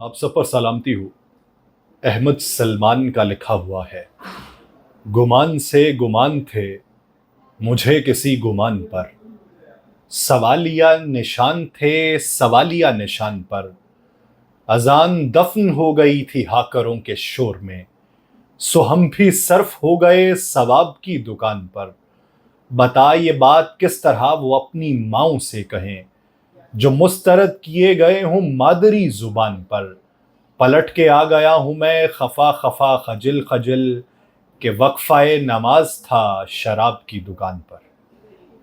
آپ سب پر سلامتی ہو۔ احمد سلمان کا لکھا ہوا ہے، گمان سے گمان تھے مجھے کسی گمان پر، سوالیہ نشان تھے سوالیہ نشان پر، اذان دفن ہو گئی تھی ہاکروں کے شور میں، سو ہم بھی صرف ہو گئے ثواب کی دکان پر۔ بتا یہ بات کس طرح وہ اپنی ماؤں سے کہیں جو مسترد کیے گئے ہوں مادری زبان پر۔ پلٹ کے آ گیا ہوں میں خفا خفا خجل خجل کہ وقفہ نماز تھا شراب کی دکان پر۔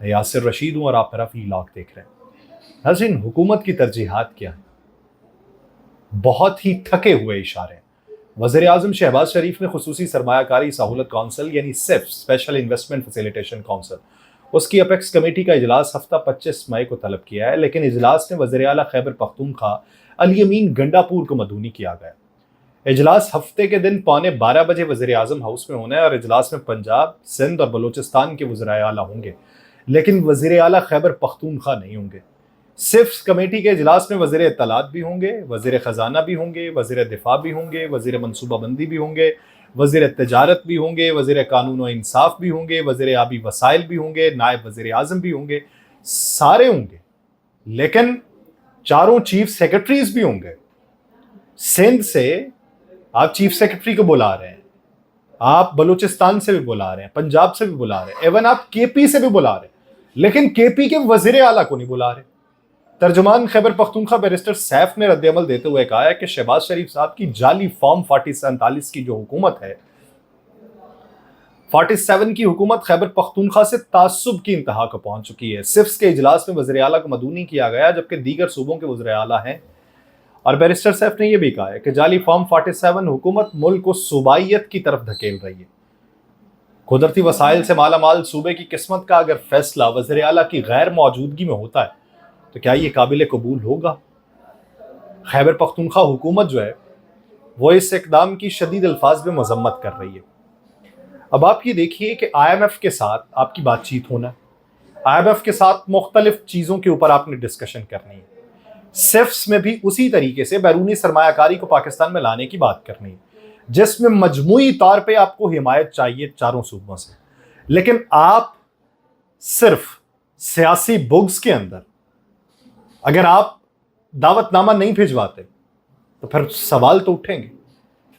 میں یاسر رشید ہوں اور آپ میرا ولاگ دیکھ رہے ہیں۔ ناظرین، حکومت کی ترجیحات کیا ہیں؟ بہت ہی تھکے ہوئے اشارے ہیں۔ وزیر اعظم شہباز شریف نے خصوصی سرمایہ کاری سہولت کونسل یعنی سیف اسپیشل انویسٹمنٹ فیسیلیٹیشن کونسل اس کی اپیکس کمیٹی کا اجلاس ہفتہ 25 مئی کو طلب کیا ہے، لیکن اجلاس میں وزیر اعلیٰ خیبر پختونخوا الیمین گنڈاپور کو مدعو کیا گیا۔ اجلاس ہفتے کے دن 11:15 بجے وزیر اعظم ہاؤس میں ہونا ہے اور اجلاس میں پنجاب، سندھ اور بلوچستان کے وزرائے اعلیٰ ہوں گے، لیکن وزیر اعلیٰ خیبر پختونخوا نہیں ہوں گے۔ صرف کمیٹی کے اجلاس میں وزیر اطلاعات بھی ہوں گے، وزیر خزانہ بھی ہوں گے، وزیر دفاع بھی ہوں گے، وزیر منصوبہ بندی بھی ہوں گے، وزیر تجارت بھی ہوں گے، وزیر قانون و انصاف بھی ہوں گے، وزیر آبی وسائل بھی ہوں گے، نائب وزیر اعظم بھی ہوں گے، سارے ہوں گے، لیکن چاروں چیف سیکرٹریز بھی ہوں گے۔ سندھ سے آپ چیف سیکرٹری کو بلا رہے ہیں، آپ بلوچستان سے بھی بلا رہے ہیں، پنجاب سے بھی بلا رہے ہیں، ایون آپ کے پی سے بھی بلا رہے ہیں، لیکن کے پی کے وزیر اعلیٰ کو نہیں بلا رہے۔ ترجمان خیبر پختونخوا بیرسٹر سیف نے رد عمل دیتے ہوئے کہا ہے کہ شہباز شریف صاحب کی جعلی فارم 47 کی جو حکومت ہے، 47 کی حکومت خیبر پختونخوا سے تعصب کی انتہا کو پہنچ چکی ہے۔ سفس کے اجلاس میں وزیر اعلیٰ کو مدعو نہیں کیا گیا، جبکہ دیگر صوبوں کے وزرائے اعلیٰ ہیں۔ اور بیرسٹر سیف نے یہ بھی کہا ہے کہ جعلی فارم 47 حکومت ملک کو صوبائیت کی طرف دھکیل رہی ہے۔ قدرتی وسائل سے مالا مال صوبے کی قسمت کا اگر فیصلہ وزیر اعلیٰ کی غیر موجودگی میں ہوتا ہے تو کیا یہ قابل قبول ہوگا؟ خیبر پختونخوا حکومت جو ہے وہ اس اقدام کی شدید الفاظ میں مذمت کر رہی ہے۔ اب آپ یہ دیکھیے کہ آئی ایم ایف کے ساتھ آپ کی بات چیت ہونا ہے، آئی ایم ایف کے ساتھ مختلف چیزوں کے اوپر آپ نے ڈسکشن کرنی ہے، سیفس میں بھی اسی طریقے سے بیرونی سرمایہ کاری کو پاکستان میں لانے کی بات کرنی ہے، جس میں مجموعی طور پہ آپ کو حمایت چاہیے چاروں صوبوں سے، لیکن آپ صرف سیاسی بغض کے اندر اگر آپ دعوت نامہ نہیں بھجواتے تو پھر سوال تو اٹھیں گے۔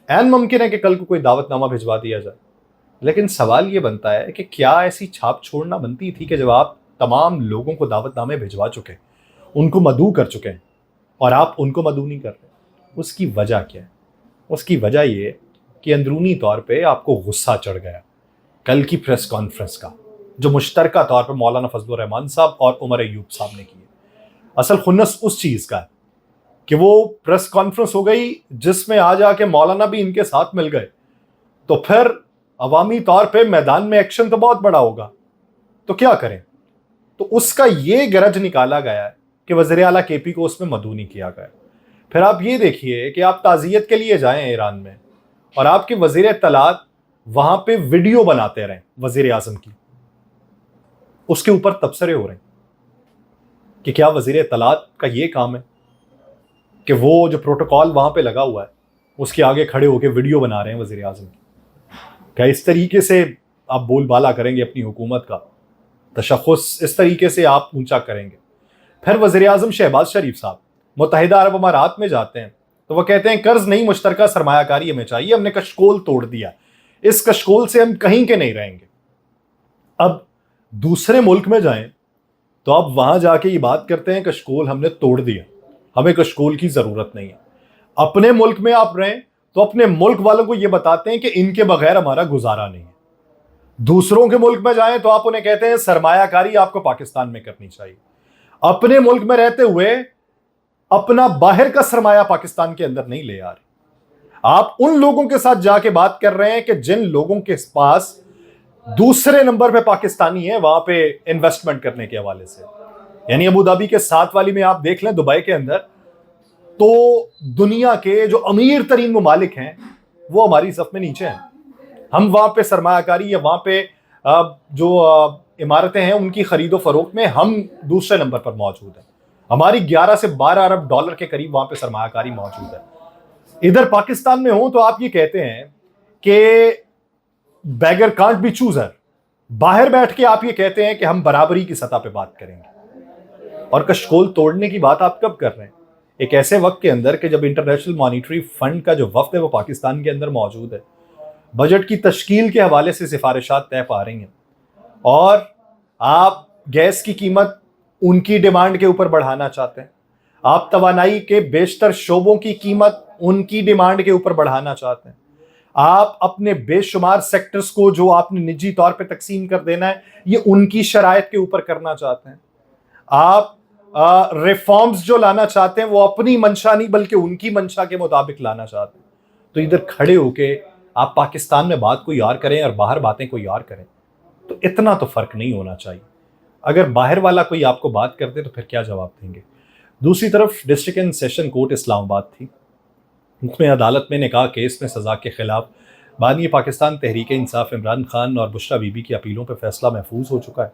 عین ممکن ہے کہ کل کو کوئی دعوت نامہ بھجوا دیا جائے، لیکن سوال یہ بنتا ہے کہ کیا ایسی چھاپ چھوڑنا بنتی تھی کہ جب آپ تمام لوگوں کو دعوت نامے بھجوا چکے، ان کو مدعو کر چکے ہیں، اور آپ ان کو مدعو نہیں کر رہے؟ اس کی وجہ کیا ہے؟ اس کی وجہ یہ کہ اندرونی طور پہ آپ کو غصہ چڑھ گیا کل کی پریس کانفرنس کا، جو مشترکہ طور پر مولانا فضل الرحمان صاحب اور عمر ایوب صاحب نے کی ہے۔ اصل خنس اس چیز کا ہے کہ وہ پریس کانفرنس ہو گئی جس میں آ جا کے مولانا بھی ان کے ساتھ مل گئے، تو پھر عوامی طور پہ میدان میں ایکشن تو بہت بڑا ہوگا، تو کیا کریں؟ تو اس کا یہ گرج نکالا گیا ہے کہ وزیر اعلیٰ کے پی کو اس میں مدعو نہیں کیا گیا۔ پھر آپ یہ دیکھیے کہ آپ تعزیت کے لیے جائیں ایران میں اور آپ کے وزیر اطلاعات وہاں پہ ویڈیو بناتے رہیں وزیر اعظم کی، اس کے اوپر تبصرے ہو رہے ہیں کہ کیا وزیر اطلاعات کا یہ کام ہے کہ وہ جو پروٹوکول وہاں پہ لگا ہوا ہے اس کے آگے کھڑے ہو کے ویڈیو بنا رہے ہیں وزیر اعظم کی؟ کیا اس طریقے سے آپ بول بالا کریں گے اپنی حکومت کا؟ تشخص اس طریقے سے آپ اونچا کریں گے؟ پھر وزیر اعظم شہباز شریف صاحب متحدہ عرب امارات میں جاتے ہیں تو وہ کہتے ہیں قرض نہیں، مشترکہ سرمایہ کاری ہمیں چاہیے، ہم نے کشکول توڑ دیا، اس کشکول سے ہم کہیں کے نہیں رہیں گے۔ اب دوسرے ملک میں جائیں تو آپ وہاں جا کے یہ بات کرتے ہیں کشکول ہم نے توڑ دیا، ہمیں کشکول کی ضرورت نہیں ہے۔ اپنے ملک میں آپ رہیں تو اپنے ملک والوں کو یہ بتاتے ہیں کہ ان کے بغیر ہمارا گزارا نہیں ہے۔ دوسروں کے ملک میں جائیں تو آپ انہیں کہتے ہیں سرمایہ کاری آپ کو پاکستان میں کرنی چاہیے۔ اپنے ملک میں رہتے ہوئے اپنا باہر کا سرمایہ پاکستان کے اندر نہیں لے آ رہے۔ آپ ان لوگوں کے ساتھ جا کے بات کر رہے ہیں کہ جن لوگوں کے پاس دوسرے نمبر پہ پاکستانی ہیں وہاں پہ انویسٹمنٹ کرنے کے حوالے سے، یعنی ابو دھابی کے ساتھ والی میں آپ دیکھ لیں، دبئی کے اندر، تو دنیا کے جو امیر ترین ممالک ہیں وہ ہماری صف میں نیچے ہیں۔ ہم وہاں پہ سرمایہ کاری یا وہاں پہ جو عمارتیں ہیں ان کی خرید و فروخت میں ہم دوسرے نمبر پر موجود ہیں۔ ہماری 11 سے 12 ارب ڈالر کے قریب وہاں پہ سرمایہ کاری موجود ہے۔ ادھر پاکستان میں ہوں تو آپ یہ کہتے ہیں کہ بیگر کانٹ بی چوزر، باہر بیٹھ کے آپ یہ کہتے ہیں کہ ہم برابری کی سطح پہ بات کریں گے، اور کشکول توڑنے کی بات آپ کب کر رہے ہیں؟ ایک ایسے وقت کے اندر کہ جب انٹرنیشنل مانیٹری فنڈ کا جو وفد ہے وہ پاکستان کے اندر موجود ہے، بجٹ کی تشکیل کے حوالے سے سفارشات طے پا رہی ہیں، اور آپ گیس کی قیمت ان کی ڈیمانڈ کے اوپر بڑھانا چاہتے ہیں، آپ توانائی کے بیشتر شعبوں کی قیمت ان کی ڈیمانڈ کے اوپر بڑھانا چاہتے ہیں، آپ اپنے بے شمار سیکٹرز کو جو آپ نے نجی طور پہ تقسیم کر دینا ہے یہ ان کی شرائط کے اوپر کرنا چاہتے ہیں، آپ ریفارمز جو لانا چاہتے ہیں وہ اپنی منشا نہیں بلکہ ان کی منشا کے مطابق لانا چاہتے ہیں، تو ادھر کھڑے ہو کے آپ پاکستان میں بات کوئی اور کریں اور باہر باتیں کوئی اور کریں، تو اتنا تو فرق نہیں ہونا چاہیے۔ اگر باہر والا کوئی آپ کو بات کرتے تو پھر کیا جواب دیں گے؟ دوسری طرف ڈسٹرکٹ اینڈ سیشن کورٹ اسلام آباد تھی، حکم عدالت میں نکاح کیس میں سزا کے خلاف بانی پاکستان تحریک انصاف عمران خان اور بشرا بی بی کی اپیلوں پہ فیصلہ محفوظ ہو چکا ہے،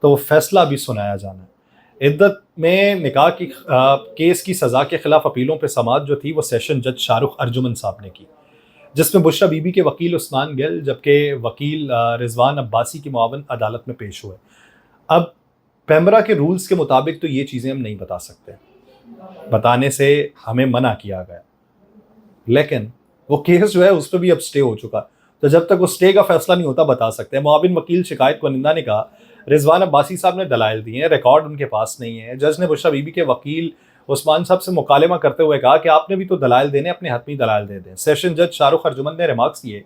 تو وہ فیصلہ بھی سنایا جانا ہے۔ عدت میں نکاح کی کیس کی سزا کے خلاف اپیلوں پہ سماعت جو تھی وہ سیشن جج شاہ رخ ارجمن صاحب نے کی، جس میں بشرا بی بی کے وکیل عثمان گل جبکہ وکیل رضوان عباسی کے معاون عدالت میں پیش ہوئے۔ اب پیمرا کے رولز کے مطابق تو یہ چیزیں ہم نہیں بتا سکتے، بتانے سے ہمیں منع کیا گیا، لیکن وہ کیس جو ہے اس پہ بھی اب سٹے ہو چکا، تو جب تک وہ سٹے کا فیصلہ نہیں ہوتا بتا سکتے۔ معاون وکیل شکایت کنندہ نے کہا رضوان عباسی صاحب نے دلائل دیے ہیں، ریکارڈ ان کے پاس نہیں ہے۔ جج نے بشرا بی بی کے وکیل عثمان صاحب سے مکالمہ کرتے ہوئے کہا کہ آپ نے بھی تو دلائل دینے، اپنے حتمی دلائل دے دیں۔ سیشن جج شاہ رخ ارجمن نے ریمارکس دیے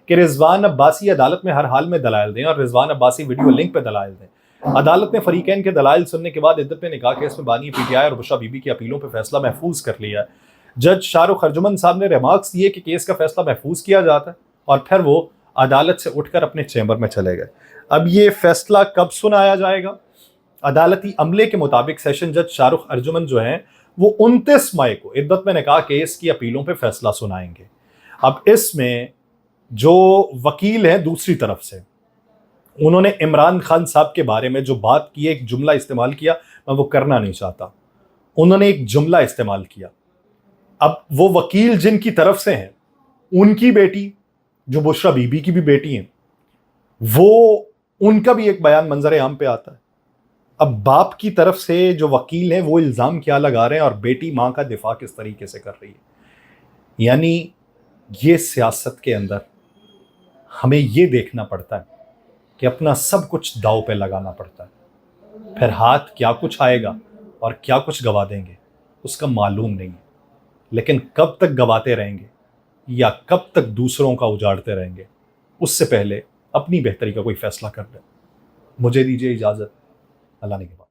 کہ رضوان عباسی عدالت میں ہر حال میں دلائل دیں اور رضوان عباسی ویڈیو لنک پہ دلائل دیں۔ عدالت نے فریقین کے دلائل سننے کے بعد عدت میں نکاح کیس میں بانی پی ٹی آئی اور بشرا بی بی کی اپیلوں پہ فیصلہ محفوظ کر لیا ہے۔ جج شاہ رخ ارجمن صاحب نے ریمارکس دیے کہ کیس کا فیصلہ محفوظ کیا جاتا ہے، اور پھر وہ عدالت سے اٹھ کر اپنے چیمبر میں چلے گئے۔ اب یہ فیصلہ کب سنایا جائے گا؟ عدالتی عملے کے مطابق سیشن جج شاہ رخ ارجمن جو ہیں وہ 29 مئی کو عدت میں نکاح کیس کی اپیلوں پہ فیصلہ سنائیں گے۔ اب اس میں جو وکیل ہیں دوسری طرف سے، انہوں نے عمران خان صاحب کے بارے میں جو بات کی، ایک جملہ استعمال کیا، میں وہ کرنا نہیں چاہتا، انہوں نے ایک جملہ استعمال کیا۔ اب وہ وکیل جن کی طرف سے ہیں ان کی بیٹی جو بشرا بی بی کی بھی بیٹی ہیں، وہ ان کا بھی ایک بیان منظر عام پہ آتا ہے۔ اب باپ کی طرف سے جو وکیل ہیں وہ الزام کیا لگا رہے ہیں اور بیٹی ماں کا دفاع کس طریقے سے کر رہی ہے؟ یعنی یہ سیاست کے اندر ہمیں یہ دیکھنا پڑتا ہے کہ اپنا سب کچھ داؤ پہ لگانا پڑتا ہے، پھر ہاتھ کیا کچھ آئے گا اور کیا کچھ گوا دیں گے اس کا معلوم نہیں ہے، لیکن کب تک گواتے رہیں گے یا کب تک دوسروں کا اجاڑتے رہیں گے اس سے پہلے اپنی بہتری کا کوئی فیصلہ کر لیں۔ مجھے دیجیے اجازت، اللہ نے کے بعد۔